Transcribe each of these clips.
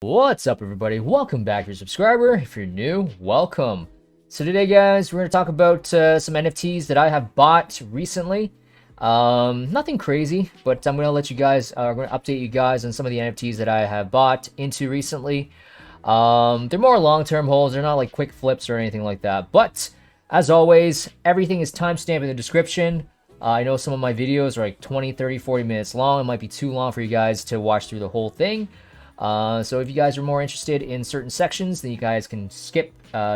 What's up, everybody? Welcome back, your subscriber. If you're new, welcome. So today, guys, we're going to talk about some NFTs that I have bought recently. Nothing crazy, but I'm going to let you guys, I'm going to update you guys on some of the NFTs that I have bought into recently. They're more long-term holds. They're not like quick flips or anything like that. But as always, everything is timestamped in the description. I know some of my videos are like 20, 30, 40 minutes long. It might be too long for you guys to watch through the whole thing. So if you guys are more interested in certain sections, then you guys can skip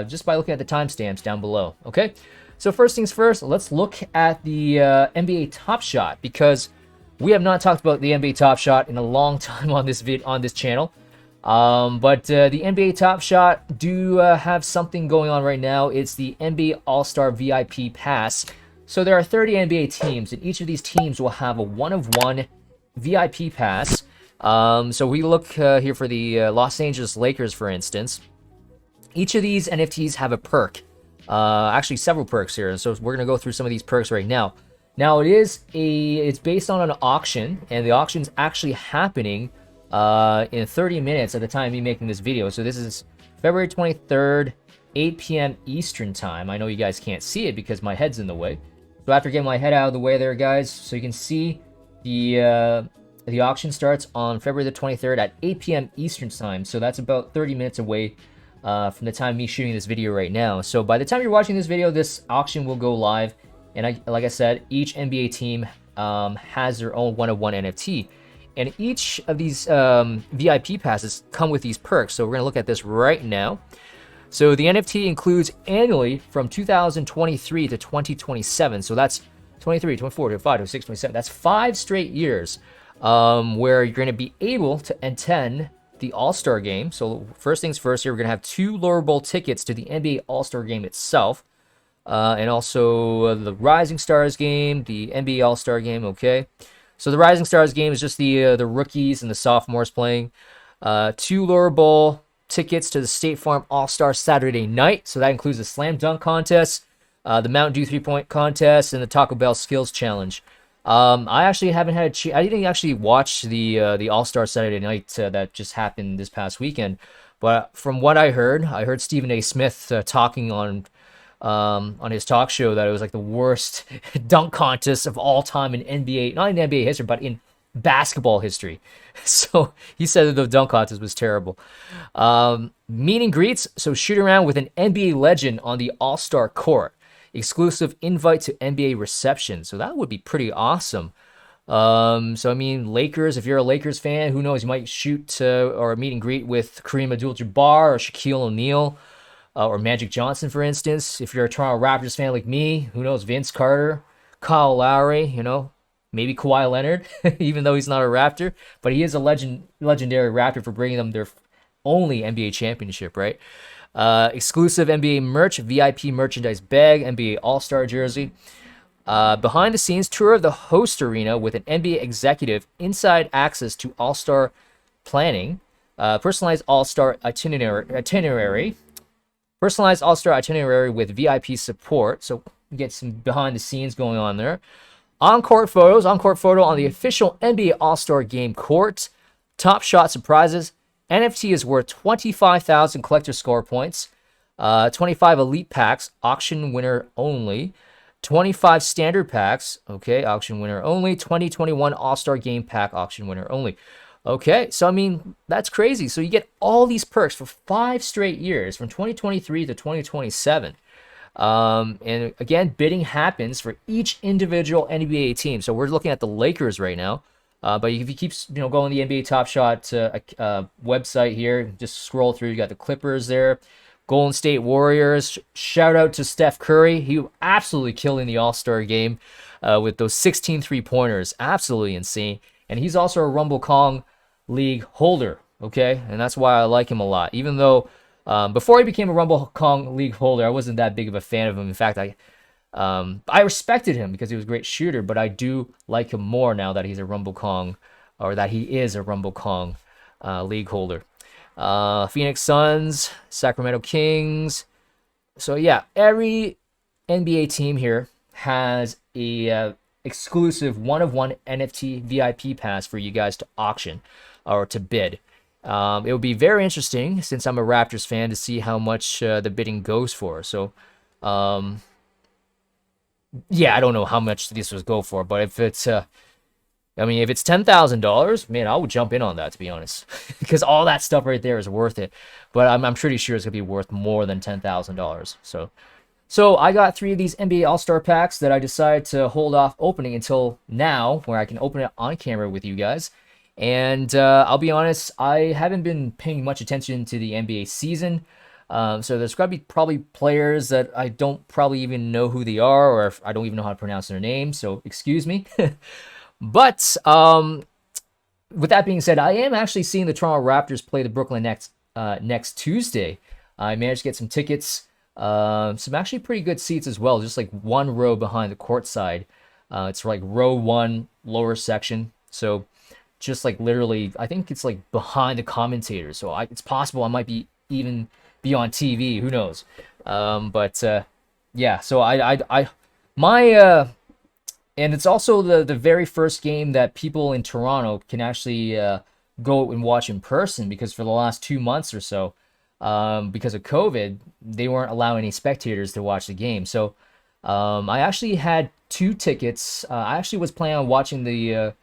just by looking at the timestamps down below. Okay, so first things first, let's look at the NBA Top Shot, because we have not talked about the NBA Top Shot in a long time on this channel. But the NBA Top Shot do have something going on right now. It's the NBA All-Star VIP Pass. So there are 30 NBA teams, and each of these teams will have a one-of-one VIP pass. So we look here for the Los Angeles Lakers, for instance. Each of these NFTs have a perk. Actually, several perks here. So we're going to go through some of these perks right now. Now, it's based on an auction, and the auction's actually happening in 30 minutes at the time of me making this video. So this is February 23rd, 8 p.m. Eastern time. I know you guys can't see it because my head's in the way. So after getting my head out of the way there, guys, so you can see the auction starts on February the 23rd at 8 p.m. Eastern time. So that's about 30 minutes away from the time of me shooting this video right now. So by the time you're watching this video, this auction will go live. And like I said, each NBA team has their own one-of-one NFT. And each of these VIP passes come with these perks. So we're going to look at this right now. So the NFT includes annually from 2023 to 2027. So that's 23, 24, 25, 26, 27. That's 5 straight years where you're going to be able to attend the All-Star Game. So first things first here, we're going to have 2 lower bowl tickets to the NBA All-Star Game itself. And also the Rising Stars Game, the NBA All-Star Game, okay? So the Rising Stars Game is just the rookies and the sophomores playing. 2 lower bowl tickets to the State Farm All-Star Saturday Night. So that includes the Slam Dunk Contest, the Mountain Dew 3-point contest, and the Taco Bell Skills Challenge. I actually haven't had I didn't actually watch the All-Star Saturday Night that just happened this past weekend. But from what I heard Stephen A. Smith talking on his talk show that it was like the worst dunk contest of all time in NBA, not in NBA history, but in basketball history. So he said that the dunk contest was terrible. Meet and greets, so shoot around with an NBA legend on the All-Star court. Exclusive invite to NBA reception. So that would be pretty awesome. So I mean, Lakers, if you're a Lakers fan, who knows, you might shoot or meet and greet with Kareem Abdul-Jabbar or Shaquille O'Neal or Magic Johnson, for instance. If you're a Toronto Raptors fan like me, who knows, Vince Carter, Kyle Lowry, you know, maybe Kawhi Leonard, even though he's not a Raptor, but he is a legendary Raptor for bringing them their only NBA championship, right? Exclusive NBA merch, VIP merchandise bag, NBA All-Star jersey. Behind the scenes tour of the host arena with an NBA executive, inside access to All-Star planning, personalized All-Star itinerary, personalized All-Star itinerary with VIP support. So you get some behind the scenes going on there. On-court photos, on-court photo on the official NBA All-Star Game court. Top shot surprises. NFT is worth 25,000 collector score points, 25 elite packs, auction winner only, 25 standard packs, okay, auction winner only, 2021 All-Star Game pack, auction winner only. Okay, so I mean, that's crazy. So you get all these perks for 5 straight years, from 2023 to 2027. And again, bidding happens for each individual NBA team. So we're looking at the Lakers right now. But if you keep going the NBA Top Shot website here, just scroll through. You got the Clippers there, Golden State Warriors. Shout out to Steph Curry. He absolutely killing the All-Star game with those 16 3-pointers. Absolutely insane. And he's also a Rumble Kong League holder. Okay, and that's why I like him a lot. Even though before he became a Rumble Kong League holder, I wasn't that big of a fan of him. In fact, I respected him because he was a great shooter, but I do like him more now that he's a Rumble Kong, or that he is a Rumble Kong league holder. Phoenix Suns, Sacramento Kings. So yeah, every NBA team here has a exclusive one-of-one NFT VIP pass for you guys to auction or to bid. It would be very interesting, since I'm a Raptors fan, to see how much the bidding goes for. So, yeah, I don't know how much this would go for, but if it's, I mean, if it's $10,000, man, I would jump in on that, to be honest, because all that stuff right there is worth it. But I'm pretty sure it's gonna be worth more than $10,000. So I got 3 of these NBA All-Star packs that I decided to hold off opening until now, where I can open it on camera with you guys. And I'll be honest, I haven't been paying much attention to the NBA season. So there's got to be probably players that I don't probably even know who they are, or if I don't even know how to pronounce their name. So excuse me. But with that being said, I am actually seeing the Toronto Raptors play the Brooklyn Nets next Tuesday. I managed to get some tickets, some actually pretty good seats as well, just like one row behind the court side. It's like row 1, lower section. So just like literally, I think it's like behind the commentators. So it's possible I might be even be on TV. Who knows? But yeah. So and it's also the very first game that people in Toronto can actually go and watch in person, because for the last 2 months or so, because of COVID, they weren't allowing any spectators to watch the game. So I actually had 2 tickets. I actually was planning on watching the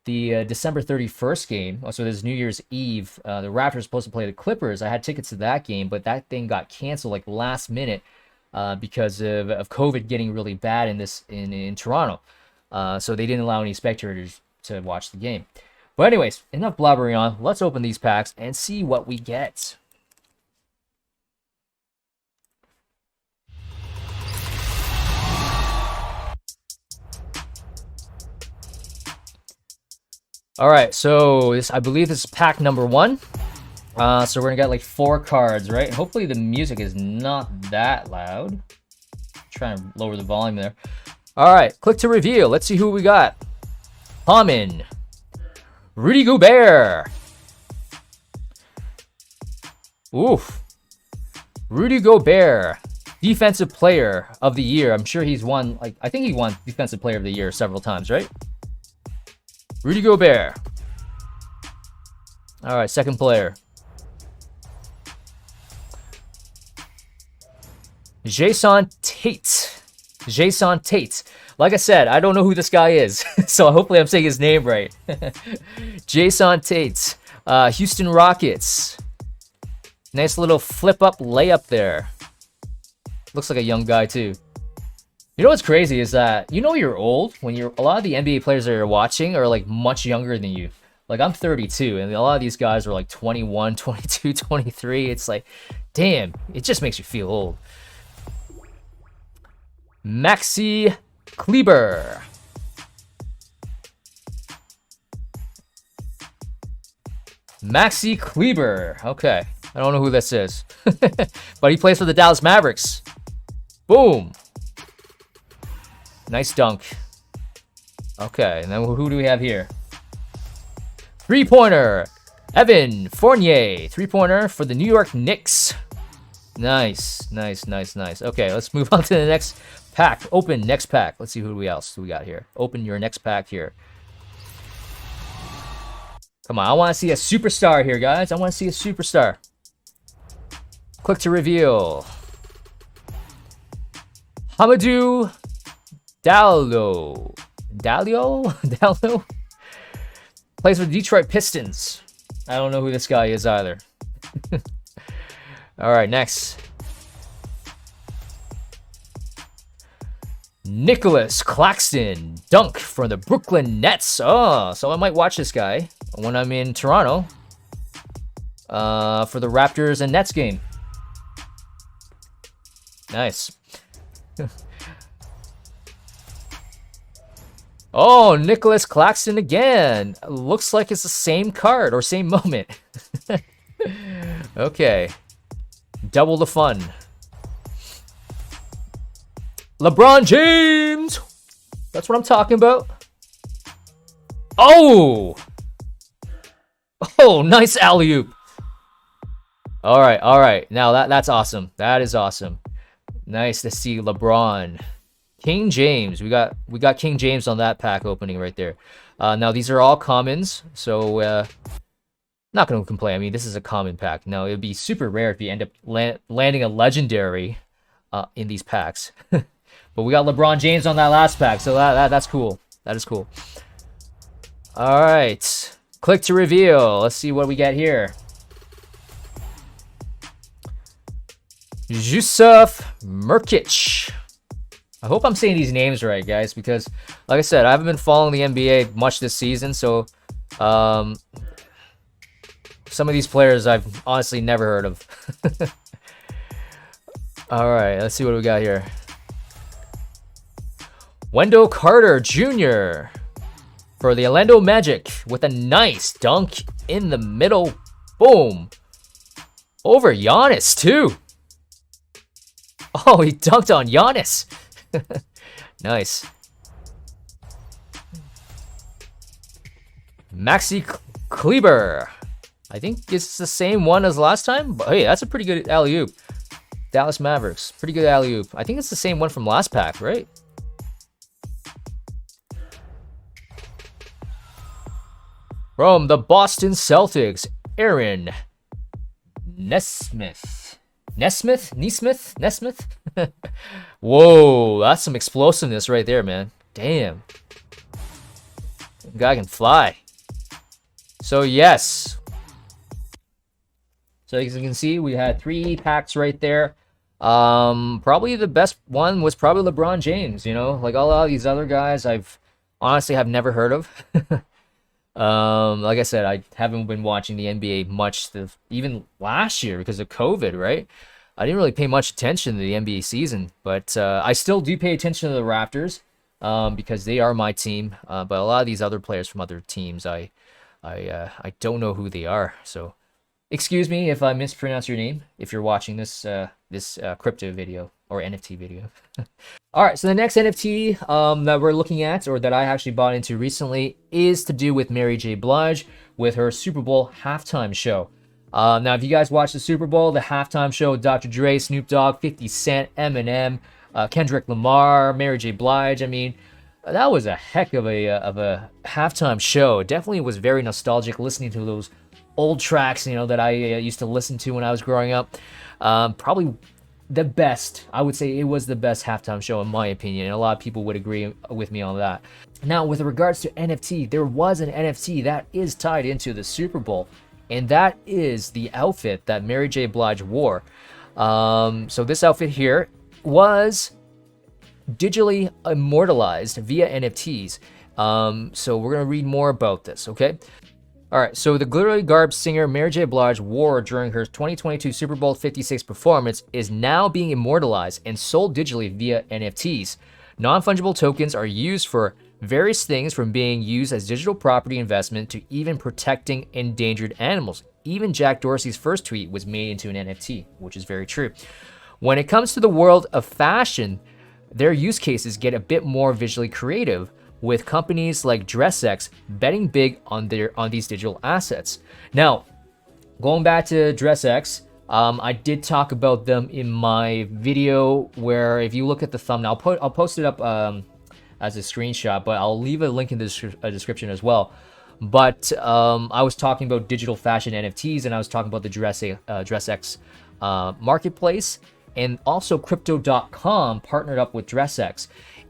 December 31st game. So there's New Year's Eve. The Raptors are supposed to play the Clippers. I had tickets to that game, but that thing got canceled like last minute because of COVID getting really bad in Toronto. So they didn't allow any spectators to watch the game. But anyways, enough blabbering on. Let's open these packs and see what we get. All right, so I believe this is pack number 1. So we're gonna get like 4 cards, right? Hopefully the music is not that loud. Trying to lower the volume there. All right, click to reveal. Let's see who we got. Common, Rudy Gobert. Oof. Rudy Gobert, Defensive Player of the Year. I'm sure he's won, like, I think he won Defensive Player of the Year several times, right? Rudy Gobert. All right, second player. Jason Tate. Jason Tate. Like I said, I don't know who this guy is, so hopefully I'm saying his name right. Jason Tate. Houston Rockets. Nice little flip-up layup there. Looks like a young guy, too. You know what's crazy is that you're old when a lot of the NBA players that you're watching are like much younger than you. Like I'm 32 and a lot of these guys are like 21, 22, 23. It's like, damn, it just makes you feel old. Maxi Kleber. Maxi Kleber. Okay. I don't know who this is. But he plays for the Dallas Mavericks. Boom. Nice dunk. Okay, and then who do we have here? 3-pointer. Evan Fournier. 3-pointer for the New York Knicks. Nice, nice, nice, nice. Okay, let's move on to the next pack. Open next pack. Let's see who else we got here. Open your next pack here. Come on, I want to see a superstar here, guys. I want to see a superstar. Click to reveal. Hamidou Diallo. Diallo? Plays for the Detroit Pistons. I don't know who this guy is either. All right, next. Nicholas Claxton. Dunk for the Brooklyn Nets. Oh, so I might watch this guy when I'm in Toronto for the Raptors and Nets game. Nice. Oh, Nicholas Claxton again. Looks like it's the same card or same moment. Okay. Double the fun. LeBron James. That's what I'm talking about. Oh. Oh, nice alley-oop. All right. Now that's awesome. That is awesome. Nice to see LeBron. King James. We got King James on that pack opening right there. Now these are all commons, so Not going to complain. I mean, this is a common pack. No, it would be super rare if you end up landing a legendary in these packs. But we got LeBron James on that last pack, so that's cool. That is cool. All right, click to reveal. Let's see what we get here. Jusuf Nurkic. I hope I'm saying these names right, guys, because, like I said, I haven't been following the NBA much this season, so some of these players I've honestly never heard of. All right, let's see what we got here. Wendell Carter Jr. for the Orlando Magic with a nice dunk in the middle. Boom. Over Giannis, too. Oh, he dunked on Giannis. Nice. Maxi Kleber. I think it's the same one as last time, but hey, that's a pretty good alley-oop. Dallas Mavericks. Pretty good alley-oop. I think it's the same one from last pack, right? From the Boston Celtics, Aaron Nesmith. Nesmith? Whoa, that's some explosiveness right there, man. Damn. Guy can fly. So, yes. So, as you can see, we had 3 packs right there. Probably the best one was probably LeBron James, you know? Like, all of these other guys I've honestly have never heard of. Like I said, I haven't been watching the NBA much, even last year because of COVID, right? I didn't really pay much attention to the NBA season, but I still do pay attention to the Raptors because they are my team. But a lot of these other players from other teams, I don't know who they are. So, excuse me if I mispronounce your name if you're watching this crypto video or NFT video. All right, so the next NFT that we're looking at, or that I actually bought into recently, is to do with Mary J. Blige with her Super Bowl halftime show. Now, if you guys watch the Super Bowl, the halftime show with Dr. Dre, Snoop Dogg, 50 Cent, Eminem, Kendrick Lamar, Mary J. Blige, I mean, that was a heck of a halftime show. It definitely was very nostalgic listening to those old tracks, you know, that I used to listen to when I was growing up. Probably the best. I would say it was the best halftime show in my opinion, and a lot of people would agree with me on that. Now, with regards to NFT, there was an NFT that is tied into the Super Bowl, and that is the outfit that Mary J. Blige wore. So this outfit here was digitally immortalized via NFTs. So we're going to read more about this, okay? All right, so the glittery garbed singer Mary J. Blige wore during her 2022 Super Bowl 56 performance is now being immortalized and sold digitally via NFTs. Non-fungible tokens are used for various things, from being used as digital property investment to even protecting endangered animals. Even Jack Dorsey's first tweet was made into an NFT, which is very true. When it comes to the world of fashion, their use cases get a bit more visually creative, with companies like DressX betting big on these digital assets. Now, going back to DressX, I did talk about them in my video, where if you look at the thumbnail, I'll post it up as a screenshot, but I'll leave a link in the description as well. But I was talking about digital fashion NFTs, and I was talking about the DressX marketplace, and also Crypto.com partnered up with DressX.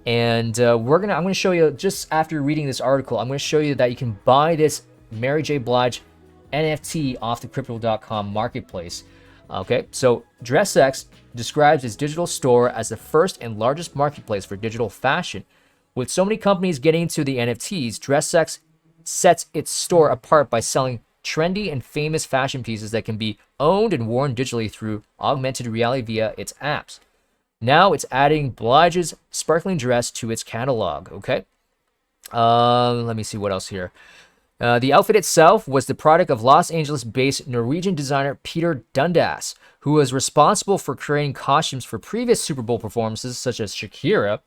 And I'm gonna show you, just after reading this article, I'm gonna show you that you can buy this Mary J. Blige NFT off the Crypto.com marketplace. Okay, so DressX describes its digital store as the first and largest marketplace for digital fashion. With so many companies getting into the NFTs, DressX sets its store apart by selling trendy and famous fashion pieces that can be owned and worn digitally through augmented reality via its apps. Now it's adding Blige's sparkling dress to its catalog, okay? Let me see what else here. The outfit itself was the product of Los Angeles-based Norwegian designer Peter Dundas, who was responsible for creating costumes for previous Super Bowl performances, such as Shakira.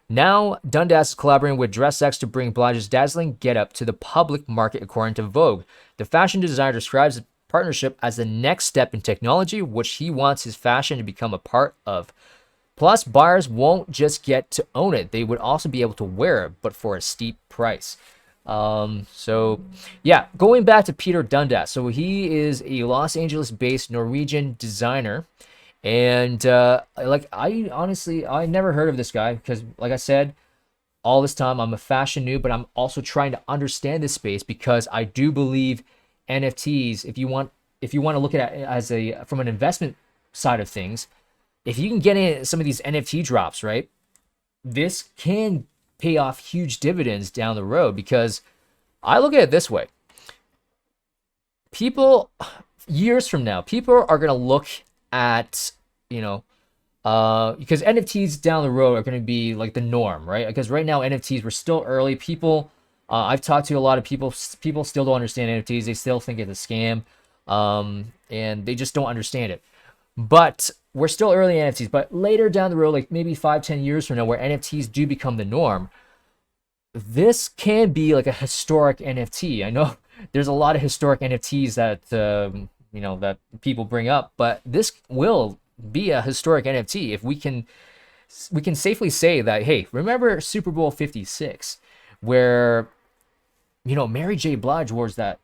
Now, Dundas is collaborating with DressX to bring Blige's dazzling getup to the public market, according to Vogue. The fashion designer describes the partnership as the next step in technology, which he wants his fashion to become a part of. Plus, buyers won't just get to own it, they would also be able to wear it, but for a steep price. So yeah, going back to Peter Dundas. So he is a Los Angeles-based Norwegian designer. And like I honestly I never heard of this guy because like I said, all this time I'm a fashion noob, but I'm also trying to understand this space because I do believe NFTs, if you want to look at it as a from an investment side of things, if you can get in some of these NFT drops, right? This can pay off huge dividends down the road because I look at it this way. People years from now, people are going to look at, you know, because NFTs down the road are going to be like the norm, right? Because right now NFTs we're still early. People, I've talked to a lot of people. People still don't understand NFTs. They still think it's a scam, and they just don't understand it. But we're still early in NFTs. But later down the road, like maybe 5, 10 years from now, where NFTs do become the norm, this can be like a historic NFT. I know there's a lot of historic NFTs that that people bring up, but this will be a historic NFT if we can safely say that, hey, remember Super Bowl 56 where Mary J. Blige wore that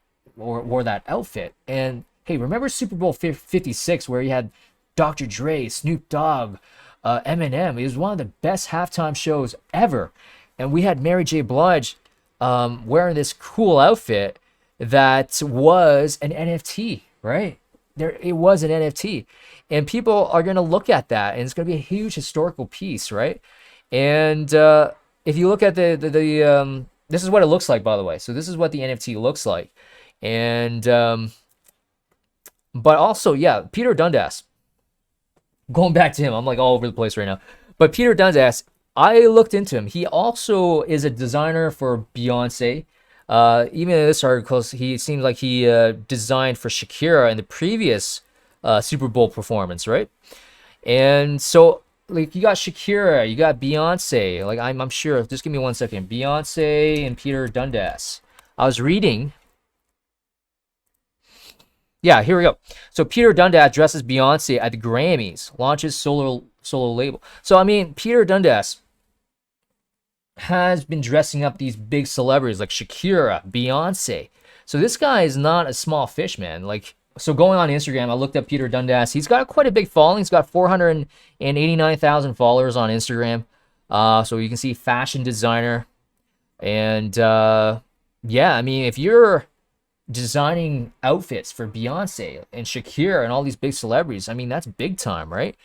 outfit, and hey, remember Super Bowl 56 where you had Dr. Dre, Snoop Dogg, Eminem. It was one of the best halftime shows ever, and we had Mary J. Blige wearing this cool outfit that was an NFT, right? It was an NFT, and people are going to look at that, and it's going to be a huge historical piece, right? And if you look at this is what it looks like, by the way. So this is what the NFT looks like, and but also, yeah, Peter Dundas. Going back to him, I'm like all over the place right now. But Peter Dundas, I looked into him. He also is a designer for Beyonce. Even in this article, he seems like he designed for Shakira in the previous Super Bowl performance, right? And so, like, you got Shakira, you got Beyonce. Like, I'm sure. Just give me 1 second. Beyonce and Peter Dundas. I was reading. Yeah, here we go. So Peter Dundas dresses Beyonce at the Grammys, launches solo label. So I mean, Peter Dundas has been dressing up these big celebrities like Shakira, Beyonce. So this guy is not a small fish, man. Like, so going on Instagram, I looked up Peter Dundas. He's got quite a big following. He's got 489,000 followers on Instagram. So you can see fashion designer. And yeah, I mean, if you're designing outfits for Beyonce and Shakira and all these big celebrities, I mean, that's big time, right?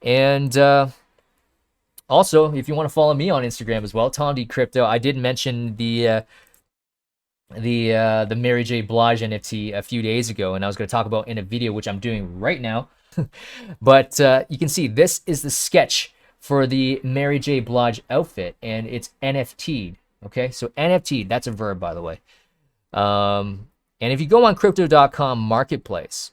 And also, if you want to follow me on Instagram as well, Tom D Crypto. I did mention the Mary J. Blige NFT a few days ago, and I was going to talk about in a video, which I'm doing right now. But you can see this is the sketch for the Mary J. Blige outfit, and it's NFT'd. Okay, so NFT, that's a verb, by the way. And if you go on crypto.com marketplace,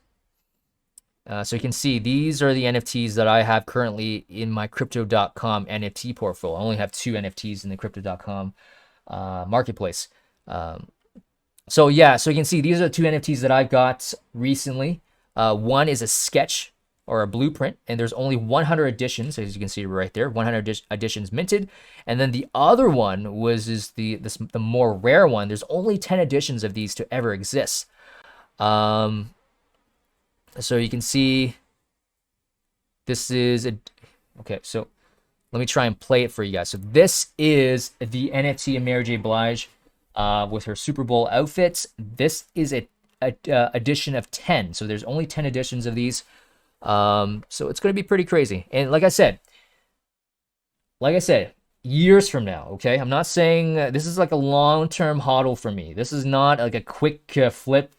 so you can see these are the NFTs that I have currently in my crypto.com NFT portfolio. I only have 2 NFTs in the crypto.com marketplace. So yeah, so you can see these are the 2 NFTs that I got recently. One is a sketch or a blueprint, and there's only 100 editions, as you can see right there, 100 editions minted. And then the other one is the more rare one. There's only 10 editions of these to ever exist. So you can see this is okay. So let me try and play it for you guys. So this is the NFT of Mary J. Blige with her Super Bowl outfits. This is a edition of 10. So there's only 10 editions of these. So it's going to be pretty crazy. And like I said, years from now, okay? I'm not saying this is like a long-term hodl for me. This is not like a quick flip,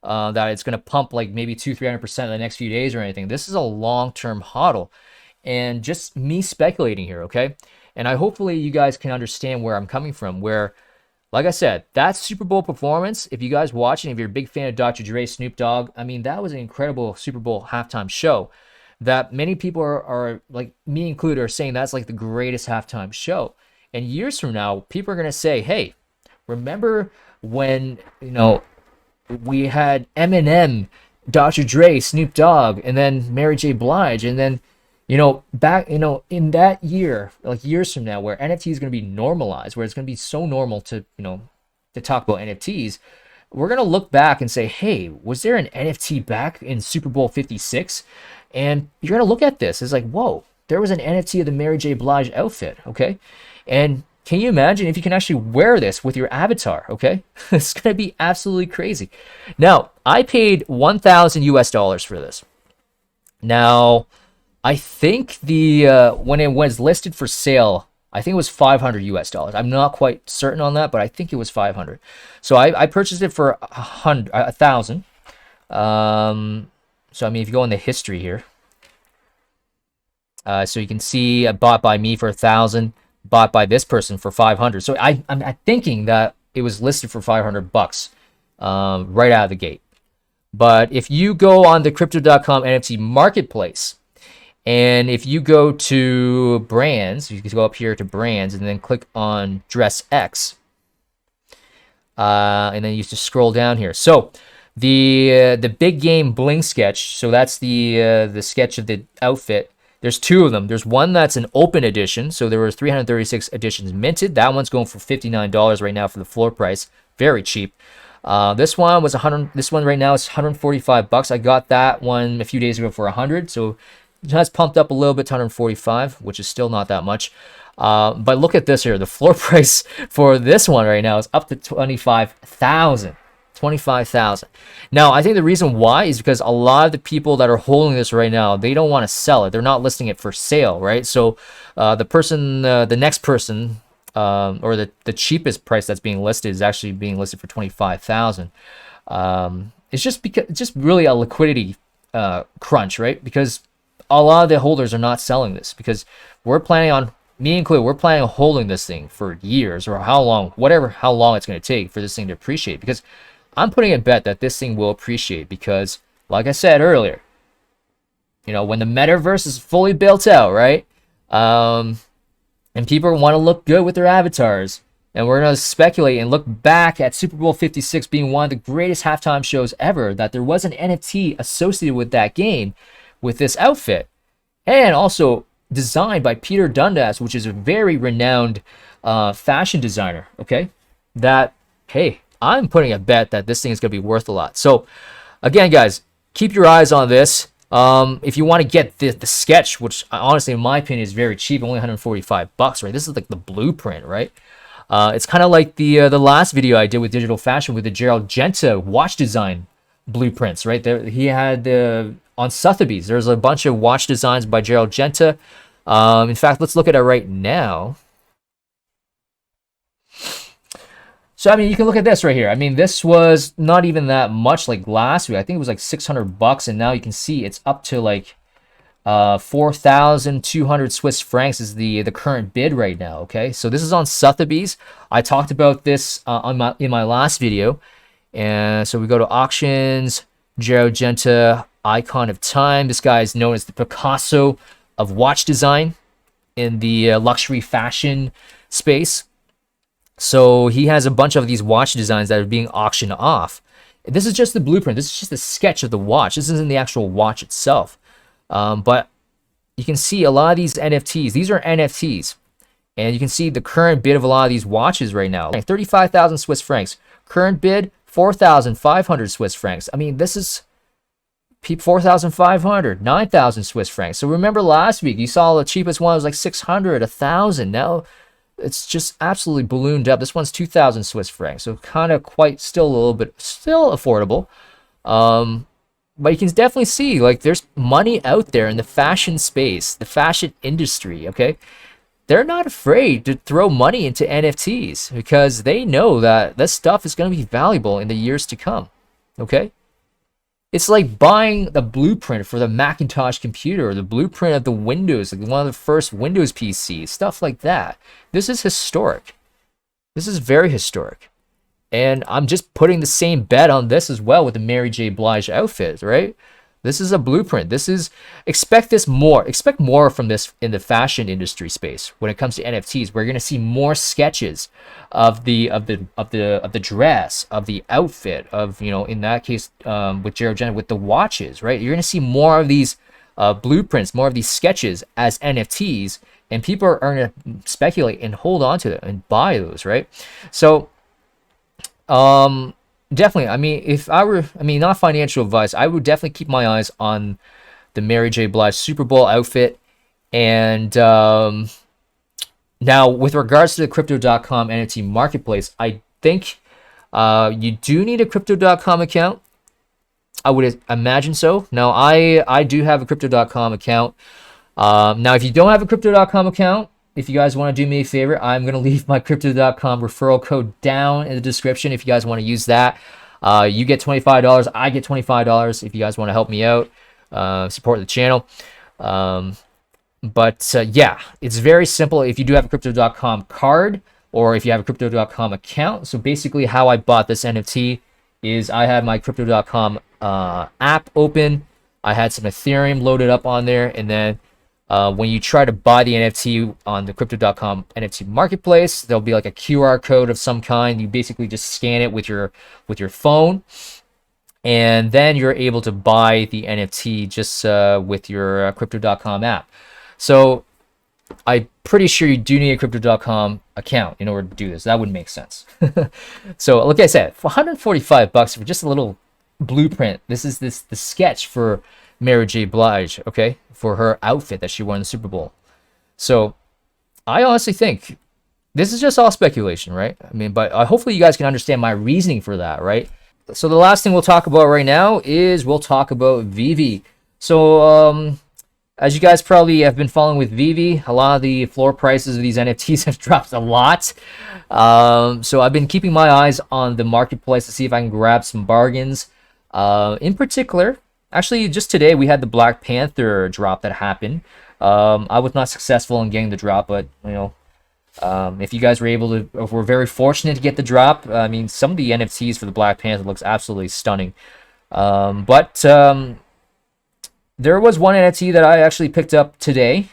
that it's going to pump like maybe 200-300% in the next few days or anything. This is a long-term hodl, and just me speculating here, okay? And hopefully you guys can understand where I'm coming from, where, like I said, that Super Bowl performance, if you guys watching, if you're a big fan of Dr. Dre, Snoop Dogg, I mean, that was an incredible Super Bowl halftime show that many people are like me included, are saying that's like the greatest halftime show. And years from now, people are going to say, hey, remember when, we had Eminem, Dr. Dre, Snoop Dogg, and then Mary J. Blige, and then, back, in that year, like years from now, where NFT is going to be normalized, where it's going to be so normal to, to talk about NFTs, we're going to look back and say, hey, was there an NFT back in Super Bowl 56? And you're going to look at this. It's like, whoa, there was an NFT of the Mary J. Blige outfit, okay? And can you imagine if you can actually wear this with your avatar, okay? It's going to be absolutely crazy. Now, I paid 1,000 US dollars for this. Now, I think when it was listed for sale, I think it was 500 US dollars. I'm not quite certain on that, but I think it was 500. So I purchased it for 1,000. So I mean, if you go in the history here, so you can see bought by me for 1,000, bought by this person for 500. So I'm thinking that it was listed for 500 bucks right out of the gate. But if you go on the Crypto.com NFT marketplace, and if you go to brands, you can go up here to brands and then click on Dress X. And then you just scroll down here. So the big game bling sketch, so that's the sketch of the outfit. There's two of them. There's one that's an open edition. So there were 336 editions minted. That one's going for $59 right now for the floor price. Very cheap. This one was 100. This one right now is 145 bucks. I got that one a few days ago for 100. So it has pumped up a little bit to 145, which is still not that much. But look at this here. The floor price for this one right now is up to 25,000. 25,000. Now, I think the reason why is because a lot of the people that are holding this right now, they don't want to sell it. They're not listing it for sale, right? So the next person, or the cheapest price that's being listed is actually being listed for 25,000. It's just really a liquidity crunch, right? Because a lot of the holders are not selling this because we're planning on, me included, we're planning on holding this thing for years or how long it's going to take for this thing to appreciate. Because I'm putting a bet that this thing will appreciate because, like I said earlier, you know, when the metaverse is fully built out, right? And people want to look good with their avatars. And we're going to speculate and look back at Super Bowl 56 being one of the greatest halftime shows ever, that there was an NFT associated with that game with this outfit. And also designed by Peter Dundas, which is a very renowned fashion designer, okay? That, hey, I'm putting a bet that this thing is going to be worth a lot. So, again, guys, keep your eyes on this. If you want to get the sketch, which honestly, in my opinion, is very cheap, only 145 bucks, right? This is like the blueprint, right? It's kind of like the last video I did with Digital Fashion with the Gerald Genta watch design blueprints, right? There, he had on Sotheby's. There's a bunch of watch designs by Gerald Genta. In fact, let's look at it right now. So, I mean, you can look at this right here. I mean, this was not even that much like last week. I think it was like 600 bucks, and now you can see it's up to like 4,200 Swiss francs is the current bid right now, okay? So this is on Sotheby's. I talked about this in my last video. And so we go to auctions, Gerald Genta, icon of time. This guy is known as the Picasso of watch design in the luxury fashion space. So he has a bunch of these watch designs that are being auctioned off. This is just the blueprint. This is just a sketch of the watch. This isn't the actual watch itself. But you can see a lot of these NFTs. These are NFTs. And you can see the current bid of a lot of these watches right now. 35,000 Swiss francs. Current bid, 4,500 Swiss francs. I mean, this is 4,500, 9,000 Swiss francs. So remember last week, you saw the cheapest one was like 600, 1,000. Now it's just absolutely ballooned up. This one's 2,000 Swiss francs. So kind of quite still a little bit, still affordable. But you can definitely see, like, there's money out there in the fashion space, the fashion industry, okay? They're not afraid to throw money into NFTs because they know that this stuff is going to be valuable in the years to come, okay? It's like buying the blueprint for the Macintosh computer or the blueprint of the Windows, like one of the first Windows PCs, stuff like that. This is historic. This is very historic. And I'm just putting the same bet on this as well with the Mary J. Blige outfit, right? This is a blueprint. This is, expect more from this in the fashion industry space when it comes to NFTs. We're gonna see more sketches of the dress, of the outfit, of, you know, in that case with Gerald Genta with the watches, right? You're gonna see more of these blueprints, more of these sketches as NFTs, and people are gonna speculate and hold on to them and buy those, right? So Definitely. I mean, if I were, I mean, not financial advice, I would definitely keep my eyes on the Mary J. Blige Super Bowl outfit. And now, with regards to the Crypto.com NFT marketplace, I think you do need a Crypto.com account. I would imagine so. Now, I do have a Crypto.com account. Now, if you don't have a Crypto.com account, if you guys want to do me a favor, I'm going to leave my Crypto.com referral code down in the description if you guys want to use that. You get $25. I get $25 if you guys want to help me out, support the channel. But yeah, it's very simple if you do have a Crypto.com card or if you have a Crypto.com account. So basically how I bought this NFT is I had my Crypto.com app open. I had some Ethereum loaded up on there. And then when you try to buy the NFT on the Crypto.com NFT marketplace, there'll be like a QR code of some kind. You basically just scan it with your phone. And then you're able to buy the NFT just with your Crypto.com app. So I'm pretty sure you do need a Crypto.com account in order to do this. That would make sense. So like I said, for $145 for just a little blueprint. This is the sketch for Mary J. Blige, okay, for her outfit that she wore in the Super Bowl. So I honestly think this is just all speculation, right? I mean, but hopefully you guys can understand my reasoning for that, right? So the last thing we'll talk about right now is we'll talk about Veve. So as you guys probably have been following with Veve, a lot of the floor prices of these NFTs have dropped a lot. So I've been keeping my eyes on the marketplace to see if I can grab some bargains. In particular, actually just today we had the Black Panther drop that happened. I was not successful in getting the drop, but you know, if you guys were able to, if we're very fortunate to get the drop, I mean, some of the NFTs for the Black Panther looks absolutely stunning. There was one NFT that I actually picked up today.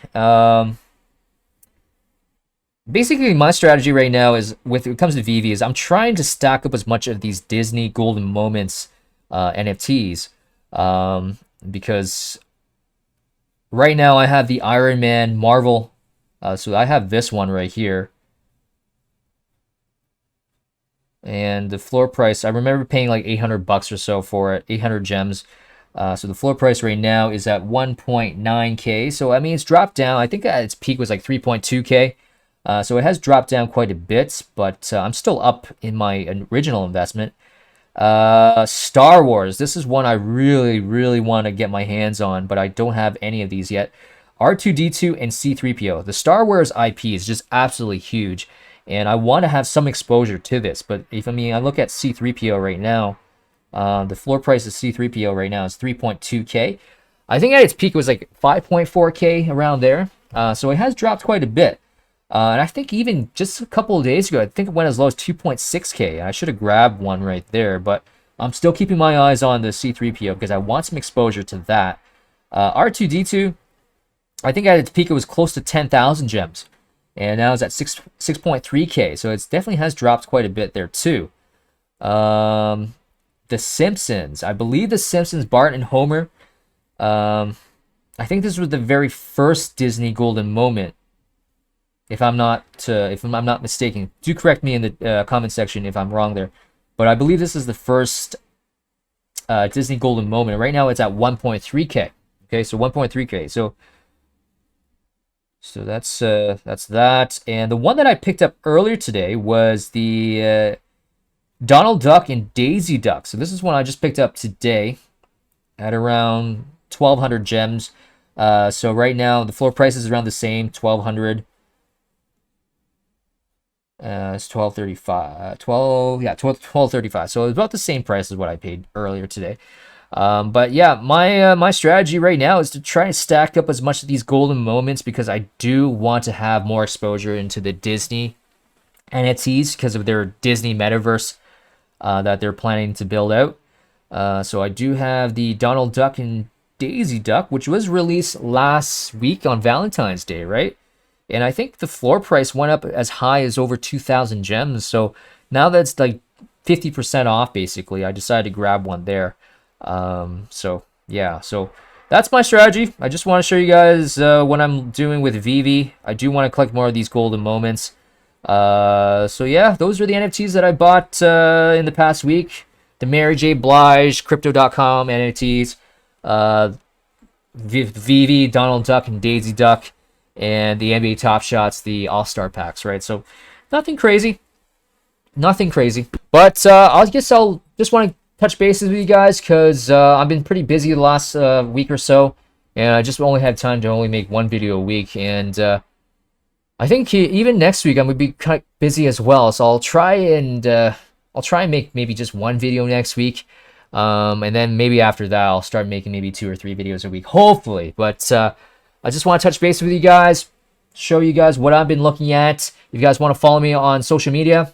Basically, my strategy right now is, when it comes to Veve, is I'm trying to stack up as much of these Disney Golden Moments NFTs. Because right now I have the Iron Man Marvel. So I have this one right here. And the floor price, I remember paying like $800 or so for it, 800 gems. So the floor price right now is at 1.9K. So, I mean, it's dropped down. I think at its peak was like 3.2K. So it has dropped down quite a bit, but I'm still up in my original investment. Star Wars. This is one I really, really want to get my hands on, but I don't have any of these yet. R2-D2 and C-3PO. The Star Wars IP is just absolutely huge, and I want to have some exposure to this. But if I look at C-3PO right now, the floor price of C-3PO right now is 3.2K. I think at its peak it was like 5.4K around there. So it has dropped quite a bit. And I think even just a couple of days ago, I think it went as low as 2.6K. I should have grabbed one right there, but I'm still keeping my eyes on the C-3PO because I want some exposure to that. R2-D2, I think at its peak it was close to 10,000 gems. And now it's at 6.3K. So it definitely has dropped quite a bit there too. The Simpsons. I believe The Simpsons, Bart and Homer. I think this was the very first Disney Golden Moment. If I'm not mistaken, do correct me in the comment section if I'm wrong there. But I believe this is the first Disney Golden Moment. Right now it's at 1.3K. Okay, so 1.3K. So that's that. And the one that I picked up earlier today was the Donald Duck and Daisy Duck. So this is one I just picked up today at around 1,200 gems. So right now the floor price is around the same, 1,200. It's 12.35. 12.35. So it's about the same price as what I paid earlier today. But yeah, my strategy right now is to try and stack up as much of these golden moments because I do want to have more exposure into the Disney NFTs because of their Disney metaverse that they're planning to build out. So I do have the Donald Duck and Daisy Duck, which was released last week on Valentine's Day, right? And I think the floor price went up as high as over 2,000 gems. So now that's like 50% off, basically. I decided to grab one there. So yeah, so that's my strategy. I just want to show you guys what I'm doing with Veve. I do want to collect more of these golden moments. So yeah, those are the NFTs that I bought in the past week. The Mary J. Blige, Crypto.com NFTs, Veve, Donald Duck, and Daisy Duck, and the NBA Top Shots, the All-Star packs, right? So nothing crazy. Nothing crazy. But I guess I'll just want to touch bases with you guys because I've been pretty busy the last week or so, and I just only had time to only make one video a week. And I think even next week I'm gonna be kind of busy as well. So I'll try and make maybe just one video next week, and then maybe after that I'll start making maybe 2 or 3 videos a week, hopefully. But I just want to touch base with you guys, show you guys what I've been looking at. If you guys want to follow me on social media,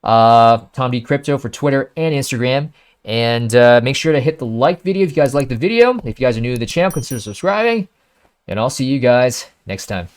Tom D Crypto for Twitter and Instagram. And make sure to hit the like video if you guys like the video. If you guys are new to the channel, consider subscribing. And I'll see you guys next time.